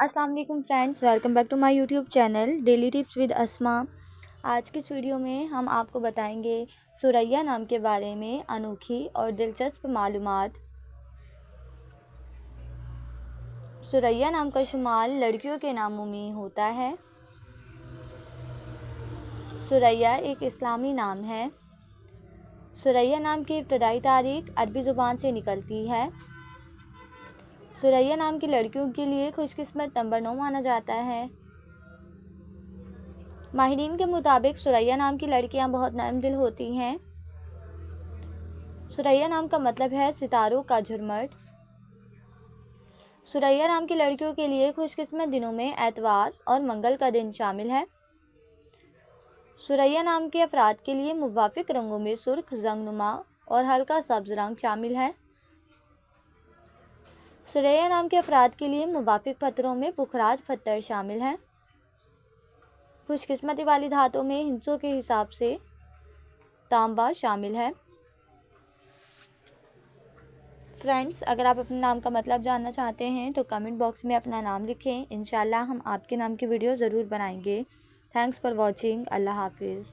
अस्सलाम वालेकुम friends, welcome back to my YouTube channel daily tips with Asma. आज की इस वीडियो में हम आपको बताएंगे सुरैया नाम के बारे में अनोखी और दिलचस्प मालूमात। सुरैया नाम का शुमार लड़कियों के नामों में होता है। सुरैया एक इस्लामी नाम है। सुरैया नाम की इब्तदाई तारीख अरबी ज़ुबान से निकलती है। सुरैया नाम की लड़कियों के लिए खुशकिस्मत नंबर 9 माना जाता है। माहिरीन के मुताबिक सुरैया नाम की लड़कियां बहुत नरम दिल होती हैं। सुरैया नाम का मतलब है सितारों का झुरमुट। सुरैया नाम की लड़कियों के लिए खुशकिस्मत दिनों में एतवार और मंगल का दिन शामिल है। सुरैया नाम के अफराद के लिए मुवाफिक रंगों में सुर्ख, जंगनुमा और हल्का सब्ज रंग शामिल है। सुरैया नाम के अफराद के लिए मुवाफिक पत्थरों में पुखराज पत्थर शामिल हैं। खुशकिस्मती वाली धातों में हिंसों के हिसाब से तांबा शामिल है। फ्रेंड्स, अगर आप अपने नाम का मतलब जानना चाहते हैं तो कमेंट बॉक्स में अपना नाम लिखें। इंशाल्लाह हम आपके नाम की वीडियो ज़रूर बनाएंगे। Thanks for watching. अल्लाह हाफिज़।